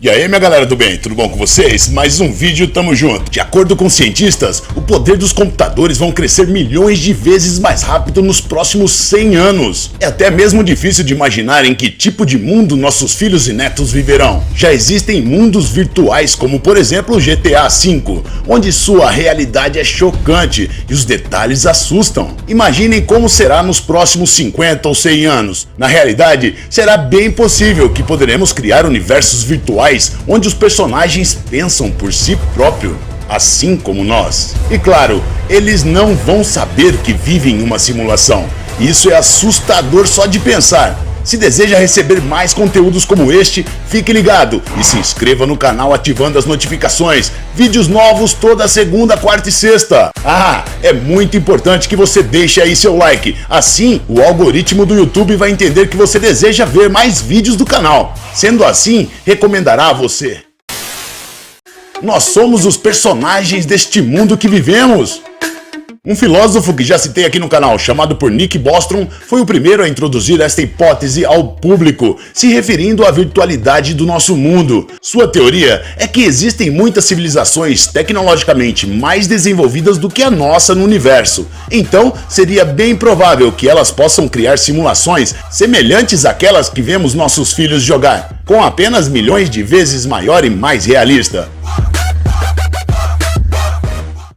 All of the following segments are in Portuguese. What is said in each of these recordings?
E aí, minha galera do bem, tudo bom com vocês? Mais um vídeo, tamo junto. De acordo com cientistas, o poder dos computadores vão crescer milhões de vezes mais rápido nos próximos 100 anos. É até mesmo difícil de imaginar em que tipo de mundo nossos filhos e netos viverão. Já existem mundos virtuais como, por exemplo, o GTA V, onde sua realidade é chocante e os detalhes assustam. Imaginem como será nos próximos 50 ou 100 anos. Na realidade, será bem possível que poderemos criar universos virtuais onde os personagens pensam por si próprio, assim como nós. E claro, eles não vão saber que vivem em uma simulação. Isso é assustador só de pensar. Se deseja receber mais conteúdos como este, fique ligado e se inscreva no canal ativando as notificações. Vídeos novos toda segunda, quarta e sexta. É muito importante que você deixe aí seu like. Assim, o algoritmo do YouTube vai entender que você deseja ver mais vídeos do canal. Sendo assim, recomendará a você. Nós somos os personagens deste mundo que vivemos. Um filósofo que já citei aqui no canal, chamado por Nick Bostrom, foi o primeiro a introduzir esta hipótese ao público, se referindo à virtualidade do nosso mundo. Sua teoria é que existem muitas civilizações tecnologicamente mais desenvolvidas do que a nossa no universo. Então, seria bem provável que elas possam criar simulações semelhantes àquelas que vemos nossos filhos jogar, com apenas milhões de vezes maior e mais realista.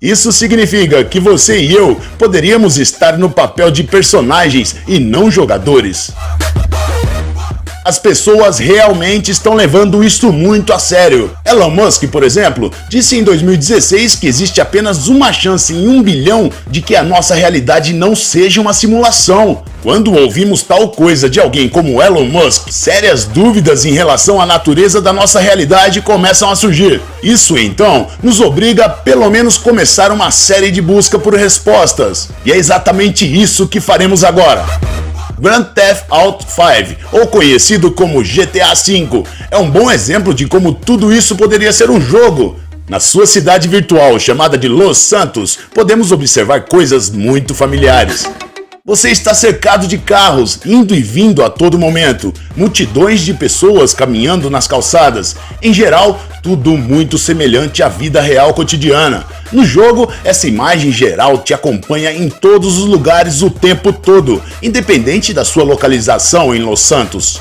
Isso significa que você e eu poderíamos estar no papel de personagens e não jogadores. As pessoas realmente estão levando isso muito a sério. Elon Musk, por exemplo, disse em 2016 que existe apenas uma chance em 1 bilhão de que a nossa realidade não seja uma simulação. Quando ouvimos tal coisa de alguém como Elon Musk, sérias dúvidas em relação à natureza da nossa realidade começam a surgir. Isso então nos obriga a pelo menos começar uma série de busca por respostas. E é exatamente isso que faremos agora. Grand Theft Auto V, ou conhecido como GTA V, é um bom exemplo de como tudo isso poderia ser um jogo. Na sua cidade virtual, chamada de Los Santos, podemos observar coisas muito familiares. Você está cercado de carros, indo e vindo a todo momento, multidões de pessoas caminhando nas calçadas, em geral, tudo muito semelhante à vida real cotidiana. No jogo, essa imagem geral te acompanha em todos os lugares o tempo todo, independente da sua localização em Los Santos.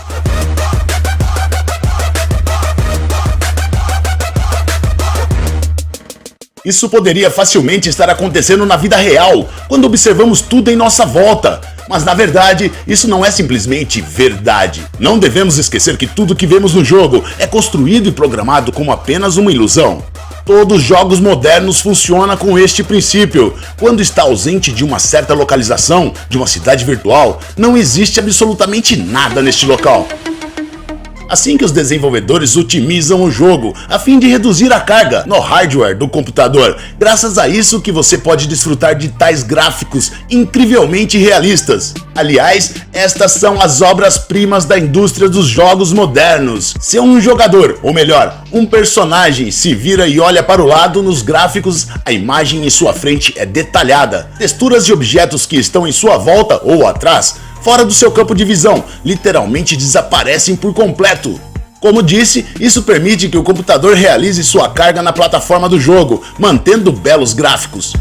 Isso poderia facilmente estar acontecendo na vida real, quando observamos tudo em nossa volta. Mas na verdade, isso não é simplesmente verdade. Não devemos esquecer que tudo que vemos no jogo é construído e programado como apenas uma ilusão. Todos os jogos modernos funcionam com este princípio. Quando está ausente de uma certa localização, de uma cidade virtual, não existe absolutamente nada neste local. Assim que os desenvolvedores otimizam o jogo, a fim de reduzir a carga no hardware do computador. Graças a isso que você pode desfrutar de tais gráficos incrivelmente realistas. Aliás, estas são as obras-primas da indústria dos jogos modernos. Se um jogador, ou melhor, um personagem se vira e olha para o lado nos gráficos, a imagem em sua frente é detalhada. Texturas de objetos que estão em sua volta ou atrás, fora do seu campo de visão, literalmente desaparecem por completo. Como disse, isso permite que o computador realize sua carga na plataforma do jogo, mantendo belos gráficos.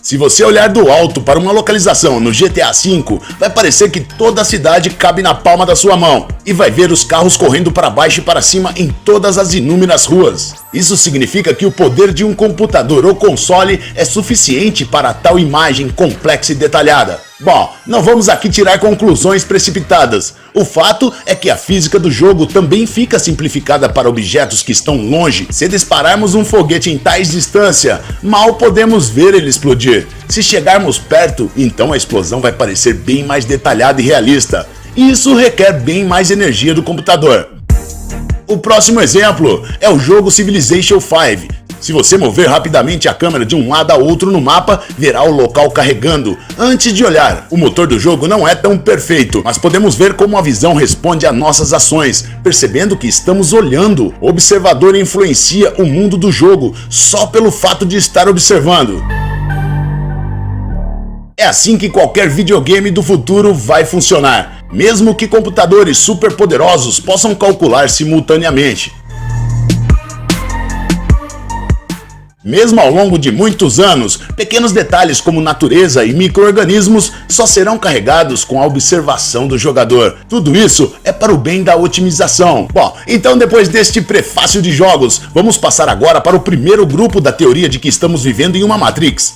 Se você olhar do alto para uma localização no GTA V, vai parecer que toda a cidade cabe na palma da sua mão e vai ver os carros correndo para baixo e para cima em todas as inúmeras ruas. Isso significa que o poder de um computador ou console é suficiente para tal imagem complexa e detalhada. Bom, não vamos aqui tirar conclusões precipitadas. O fato é que a física do jogo também fica simplificada para objetos que estão longe. Se dispararmos um foguete em tais distância, mal podemos ver ele explodir. Se chegarmos perto, então a explosão vai parecer bem mais detalhada e realista. E isso requer bem mais energia do computador. O próximo exemplo é o jogo Civilization V. Se você mover rapidamente a câmera de um lado a outro no mapa, verá o local carregando antes de olhar. O motor do jogo não é tão perfeito, mas podemos ver como a visão responde a nossas ações, percebendo que estamos olhando. O observador influencia o mundo do jogo só pelo fato de estar observando. É assim que qualquer videogame do futuro vai funcionar. mesmo que computadores superpoderosos possam calcular simultaneamente. Mesmo ao longo de muitos anos, pequenos detalhes como natureza e micro-organismos só serão carregados com a observação do jogador. Tudo isso é para o bem da otimização. Bom, então depois deste prefácio de jogos, vamos passar agora para o primeiro grupo da teoria de que estamos vivendo em uma Matrix.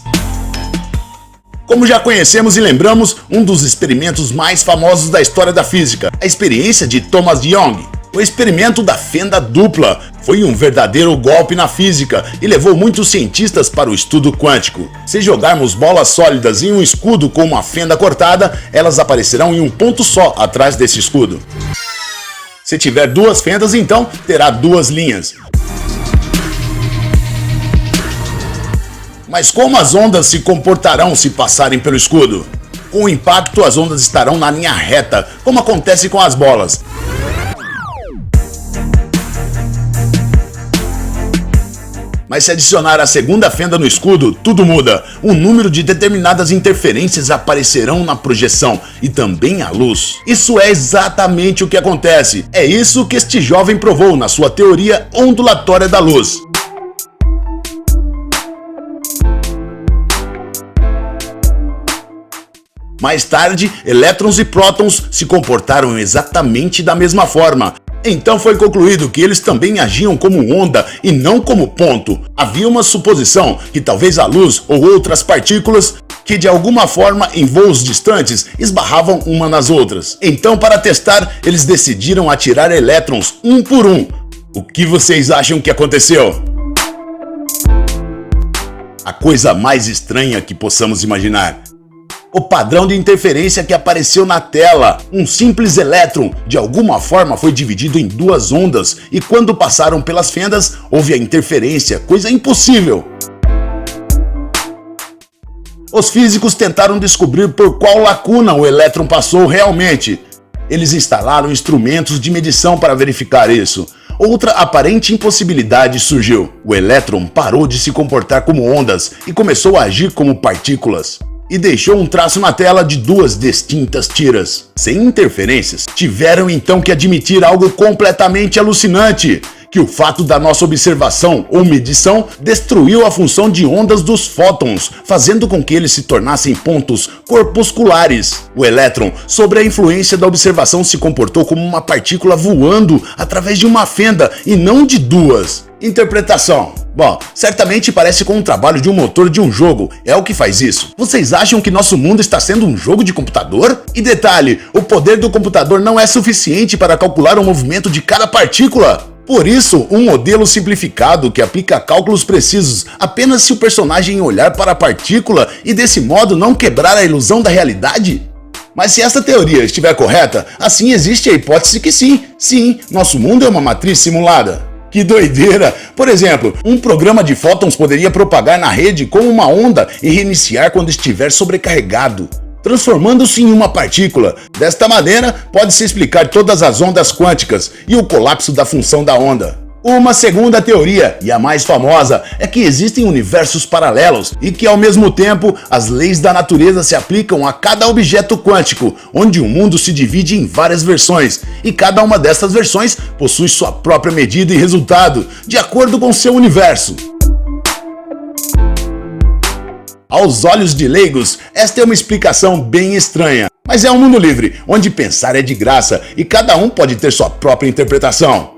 Como já conhecemos e lembramos, um dos experimentos mais famosos da história da física, a experiência de Thomas Young. O experimento da fenda dupla foi um verdadeiro golpe na física e levou muitos cientistas para o estudo quântico. Se jogarmos bolas sólidas em um escudo com uma fenda cortada, elas aparecerão em um ponto só atrás desse escudo. Se tiver duas fendas, então terá duas linhas. Mas como as ondas se comportarão se passarem pelo escudo? Com o impacto, as ondas estarão na linha reta, como acontece com as bolas. Mas se adicionar a segunda fenda no escudo, tudo muda. Um número de determinadas interferências aparecerão na projeção e também a luz. Isso é exatamente o que acontece. É isso que este jovem provou na sua teoria ondulatória da luz. Mais tarde, elétrons e prótons se comportaram exatamente da mesma forma. Então foi concluído que eles também agiam como onda e não como ponto. Havia uma suposição que talvez a luz ou outras partículas que de alguma forma em voos distantes esbarravam uma nas outras. Então, para testar, eles decidiram atirar elétrons um por um. O que vocês acham que aconteceu? A coisa mais estranha que possamos imaginar. O padrão de interferência que apareceu na tela. Um simples elétron, de alguma forma, foi dividido em duas ondas e quando passaram pelas fendas, houve a interferência, coisa impossível. Os físicos tentaram descobrir por qual lacuna o elétron passou realmente. Eles instalaram instrumentos de medição para verificar isso. Outra aparente impossibilidade surgiu. O elétron parou de se comportar como ondas e começou a agir como partículas. E deixou um traço na tela de duas distintas tiras. Sem interferências, tiveram então que admitir algo completamente alucinante, que o fato da nossa observação ou medição destruiu a função de ondas dos fótons, fazendo com que eles se tornassem pontos corpusculares. O elétron, sob a influência da observação, se comportou como uma partícula voando através de uma fenda e não de duas. Interpretação. Bom, certamente parece com o trabalho de um motor de um jogo, é o que faz isso. Vocês acham que nosso mundo está sendo um jogo de computador? E detalhe, o poder do computador não é suficiente para calcular o movimento de cada partícula. Por isso, um modelo simplificado que aplica cálculos precisos apenas se o personagem olhar para a partícula e desse modo não quebrar a ilusão da realidade? Mas se essa teoria estiver correta, assim existe a hipótese que sim, nosso mundo é uma matriz simulada. Que doideira! Por exemplo, um programa de fótons poderia propagar na rede como uma onda e reiniciar quando estiver sobrecarregado, transformando-se em uma partícula. Desta maneira, pode-se explicar todas as ondas quânticas e o colapso da função da onda. Uma segunda teoria, e a mais famosa, é que existem universos paralelos e que ao mesmo tempo as leis da natureza se aplicam a cada objeto quântico, onde o mundo se divide em várias versões e cada uma dessas versões possui sua própria medida e resultado, de acordo com seu universo. Aos olhos de leigos, esta é uma explicação bem estranha, mas é um mundo livre, onde pensar é de graça e cada um pode ter sua própria interpretação.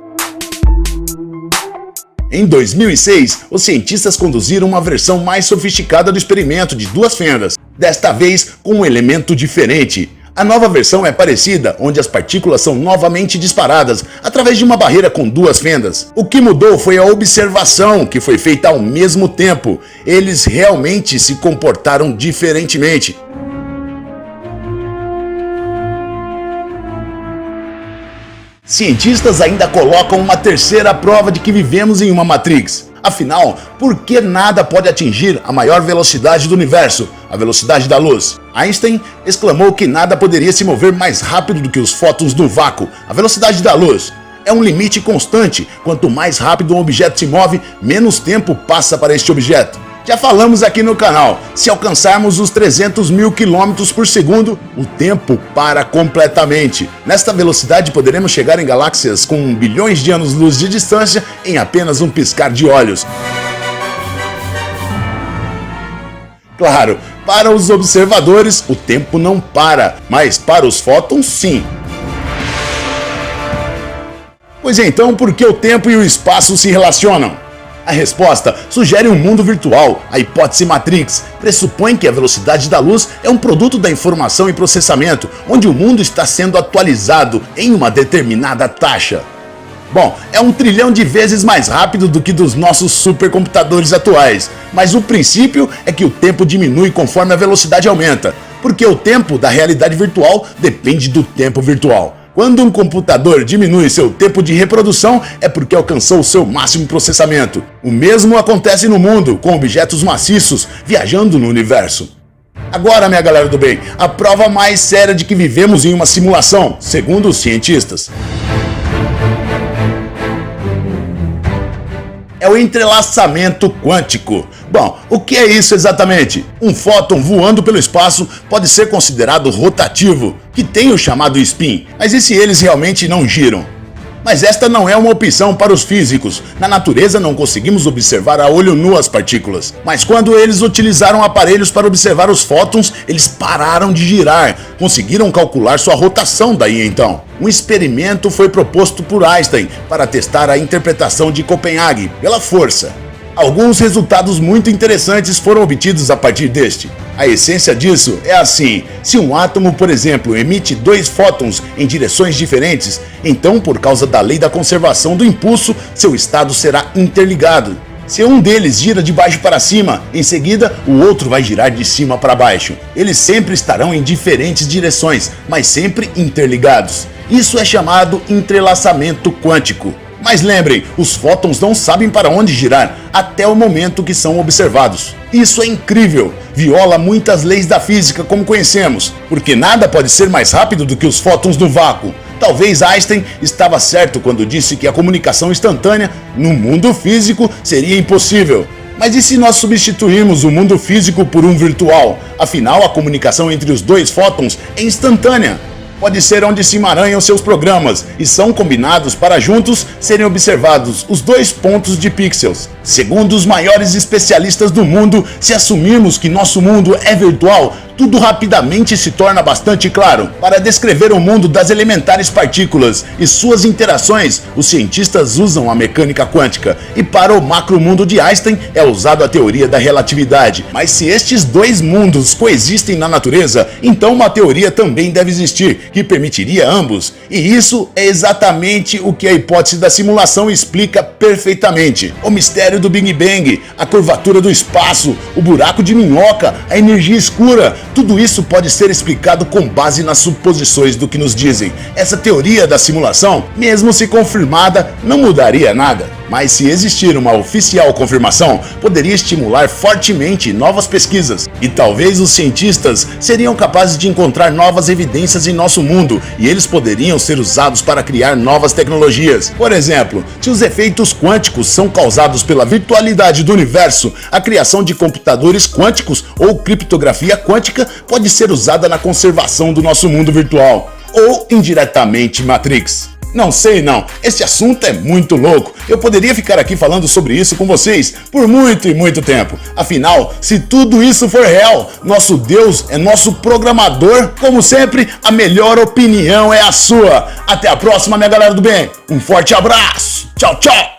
Em 2006, os cientistas conduziram uma versão mais sofisticada do experimento de duas fendas, desta vez com um elemento diferente. A nova versão é parecida, onde as partículas são novamente disparadas através de uma barreira com duas fendas. O que mudou foi a observação, que foi feita ao mesmo tempo. Eles realmente se comportaram diferentemente. Cientistas ainda colocam uma terceira prova de que vivemos em uma Matrix. Afinal, por que nada pode atingir a maior velocidade do universo, a velocidade da luz? Einstein exclamou que nada poderia se mover mais rápido do que os fótons do vácuo, a velocidade da luz. É um limite constante, quanto mais rápido um objeto se move, menos tempo passa para este objeto. Já falamos aqui no canal, se alcançarmos os 300 mil quilômetros por segundo, o tempo para completamente. Nesta velocidade poderemos chegar em galáxias com bilhões de anos-luz de distância em apenas um piscar de olhos. Claro, para os observadores o tempo não para, mas para os fótons sim. Pois então, por que o tempo e o espaço se relacionam? A resposta sugere um mundo virtual. A hipótese Matrix pressupõe que a velocidade da luz é um produto da informação e processamento, onde o mundo está sendo atualizado em uma determinada taxa. Bom, é 1 trilhão de vezes mais rápido do que dos nossos supercomputadores atuais, mas o princípio é que o tempo diminui conforme a velocidade aumenta, porque o tempo da realidade virtual depende do tempo virtual. Quando um computador diminui seu tempo de reprodução, é porque alcançou o seu máximo processamento. O mesmo acontece no mundo, com objetos maciços viajando no universo. Agora, minha galera do bem, a prova mais séria de que vivemos em uma simulação, segundo os cientistas. É o entrelaçamento quântico. Bom, o que é isso exatamente? Um fóton voando pelo espaço pode ser considerado rotativo, que tem o chamado spin, mas e se eles realmente não giram? Mas esta não é uma opção para os físicos. Na natureza não conseguimos observar a olho nu as partículas. Mas quando eles utilizaram aparelhos para observar os fótons, eles pararam de girar. Conseguiram calcular sua rotação daí então. Um experimento foi proposto por Einstein para testar a interpretação de Copenhague pela força. Alguns resultados muito interessantes foram obtidos a partir deste. A essência disso é assim: se um átomo, por exemplo, emite 2 fótons em direções diferentes, então, por causa da lei da conservação do impulso, seu estado será interligado. Se um deles gira de baixo para cima, em seguida o outro vai girar de cima para baixo. Eles sempre estarão em diferentes direções, mas sempre interligados. Isso é chamado entrelaçamento quântico. Mas lembrem, os fótons não sabem para onde girar até o momento que são observados. Isso é incrível, viola muitas leis da física como conhecemos, porque nada pode ser mais rápido do que os fótons no vácuo. Talvez Einstein estava certo quando disse que a comunicação instantânea no mundo físico seria impossível. Mas e se nós substituirmos o mundo físico por um virtual? Afinal, a comunicação entre os 2 fótons é instantânea. Pode ser onde se emaranham seus programas e são combinados para juntos serem observados os 2 pontos de pixels. Segundo os maiores especialistas do mundo, se assumirmos que nosso mundo é virtual, tudo rapidamente se torna bastante claro. Para descrever o mundo das elementares partículas e suas interações, os cientistas usam a mecânica quântica, e para o macromundo de Einstein é usada a teoria da relatividade. Mas se estes 2 mundos coexistem na natureza, então uma teoria também deve existir, que permitiria ambos. E isso é exatamente o que a hipótese da simulação explica perfeitamente. O mistério do Big Bang, a curvatura do espaço, o buraco de minhoca, a energia escura, tudo isso pode ser explicado com base nas suposições do que nos dizem. Essa teoria da simulação, mesmo se confirmada, não mudaria nada. Mas se existir uma oficial confirmação, poderia estimular fortemente novas pesquisas. E talvez os cientistas seriam capazes de encontrar novas evidências em nosso mundo, e eles poderiam ser usados para criar novas tecnologias. Por exemplo, se os efeitos quânticos são causados pela virtualidade do universo, a criação de computadores quânticos ou criptografia quântica pode ser usada na conservação do nosso mundo virtual. Ou indiretamente Matrix. Não sei não, esse assunto é muito louco. Eu poderia ficar aqui falando sobre isso com vocês por muito e muito tempo. Afinal, se tudo isso for real, nosso Deus é nosso programador. Como sempre, a melhor opinião é a sua. Até a próxima, minha galera do bem. Um forte abraço. Tchau, tchau.